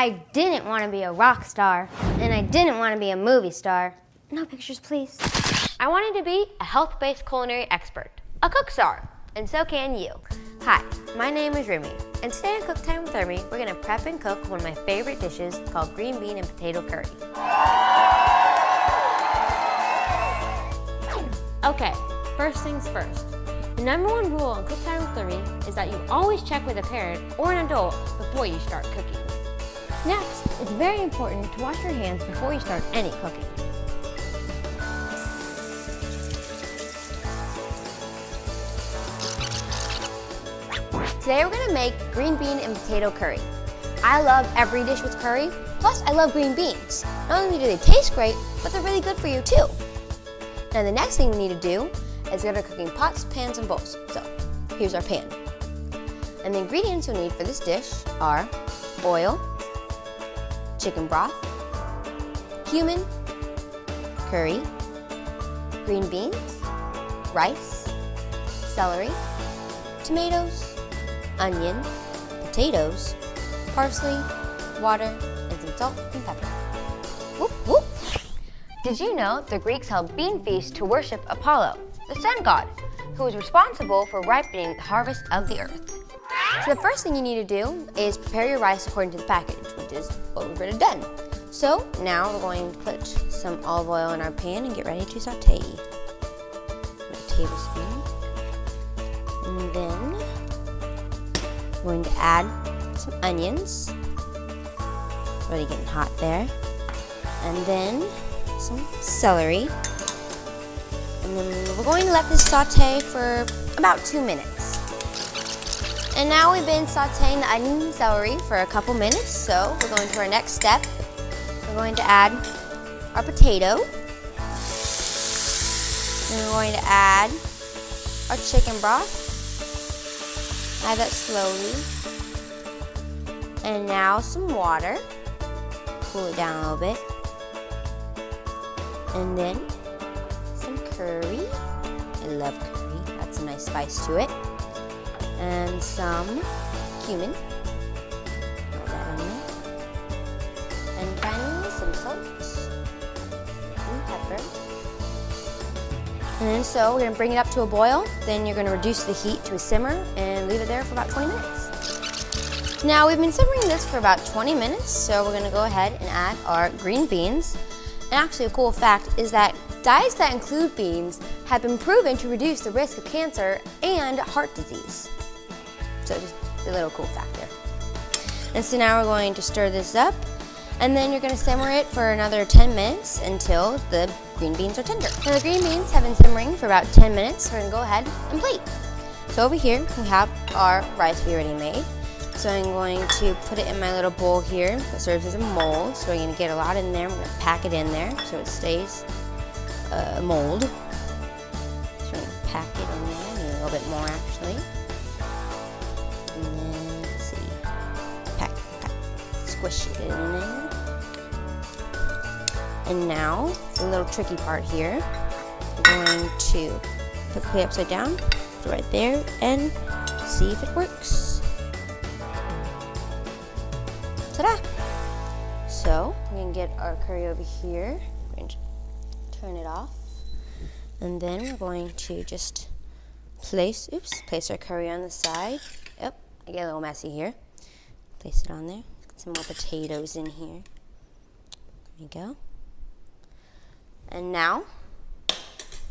I didn't want to be a rock star, and I didn't want to be a movie star. No pictures, please. I wanted to be a health-based culinary expert, a cook star, and so can you. Hi, my name is Remmi, and today on Cook Time with Remmi, we're gonna prep and cook one of my favorite dishes called green bean and potato curry. Okay, first things first. The #1 rule on Cook Time with Remmi is that you always check with a parent or an adult before you start cooking. Next, it's very important to wash your hands before you start any cooking. Today we're gonna make green bean and potato curry. I love every dish with curry, plus I love green beans. Not only do they taste great, but they're really good for you too. Now the next thing we need to do is get our cooking pots, pans, and bowls. So here's our pan. And the ingredients you'll need for this dish are oil, chicken broth, cumin, curry, green beans, rice, celery, tomatoes, onion, potatoes, parsley, water, and some salt and pepper. Whoop, whoop. Did you know the Greeks held bean feasts to worship Apollo, the sun god, who was responsible for ripening the harvest of the earth? So the first thing you need to do is prepare your rice according to the package, which is what we've already done. So now we're going to put some olive oil in our pan and get ready to saute. A tablespoon. And then we're going to add some onions. Already getting hot there. And then some celery. And then we're going to let this saute for about 2 minutes. And now we've been sauteing the onion and celery for a couple minutes, so we're going to our next step. We're going to add our potato. And we're going to add our chicken broth. Add that slowly. And now some water. Cool it down a little bit. And then some curry. I love curry. That's a nice spice to it. And some cumin. Throw that in there. And finally some salt and pepper. And then so we're gonna bring it up to a boil. Then you're gonna reduce the heat to a simmer and leave it there for about 20 minutes. Now we've been simmering this for about 20 minutes, so we're gonna go ahead and add our green beans. And actually a cool fact is that diets that include beans have been proven to reduce the risk of cancer and heart disease. So just a little cool fact there. And so now we're going to stir this up, and then you're going to simmer it for another 10 minutes until the green beans are tender. Now the green beans have been simmering for about 10 minutes, so we're going to go ahead and plate. So over here we have our rice we already made. So I'm going to put it in my little bowl here that serves as a mold. So we're going to get a lot in there. We're going to pack it in there so it stays a mold. So we're going to pack it in there, maybe a little bit more actually. And then, let's see, pack, squish it in there. And now, the little tricky part here, we're going to put the plate upside down, put it right there, and see if it works. Ta-da! So, we're going to get our curry over here. We're going to turn it off. And then we're going to just place our curry on the side. Yep, I get a little messy here. Place it on there. Get some more potatoes in here. There we go. And now,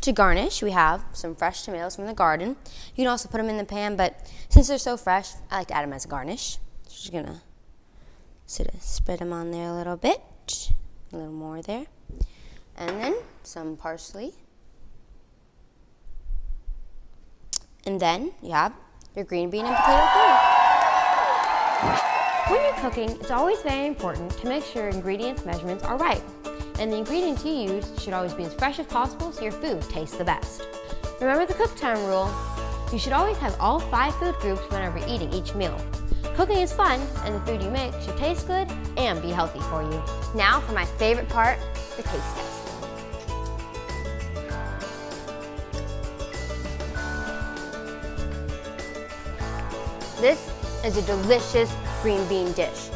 to garnish, we have some fresh tomatoes from the garden. You can also put them in the pan, but since they're so fresh, I like to add them as a garnish. So just gonna sort of spread them on there a little bit. A little more there. And then some parsley. And then you have your green bean and potato curry. When you're cooking, it's always very important to make sure ingredients measurements are right. And the ingredients you use should always be as fresh as possible so your food tastes the best. Remember the cook time rule. You should always have all 5 food groups whenever eating each meal. Cooking is fun, and the food you make should taste good and be healthy for you. Now for my favorite part, the taste test. This is a delicious green bean dish.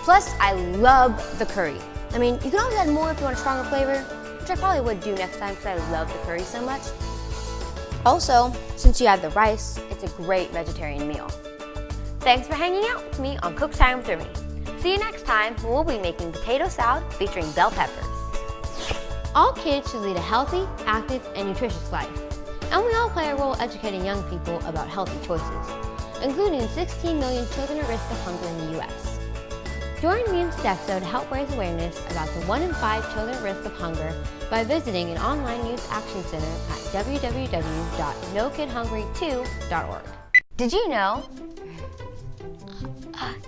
Plus, I love the curry. I mean, you can always add more if you want a stronger flavor, which I probably would do next time because I love the curry so much. Also, since you add the rice, it's a great vegetarian meal. Thanks for hanging out with me on Cook Time with Remmi. See you next time when we'll be making potato salad featuring bell peppers. All kids should lead a healthy, active, and nutritious life. And we all play a role educating young people about healthy choices, including 16 million children at risk of hunger in the U.S. Join me in Sodexo to help raise awareness about the 1 in 5 children at risk of hunger by visiting an online youth action center at www.nokidhungry2.org. Did you know?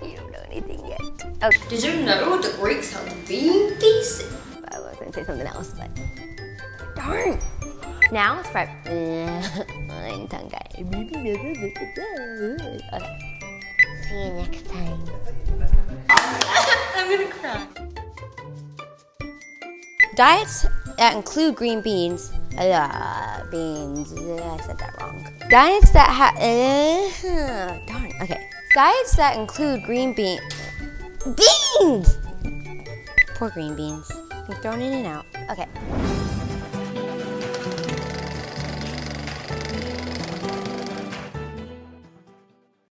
You don't know anything yet. Okay. Did you know the Greeks held bean feast? I was going to say something else, but darn. Now it's right. I'm tongue-tied. Okay. See you next time. I'm gonna cry. Diets that include green beans. I said that wrong. Diets that darn. Okay. Diets that include green beans. Poor green beans. You're thrown in and out. Okay.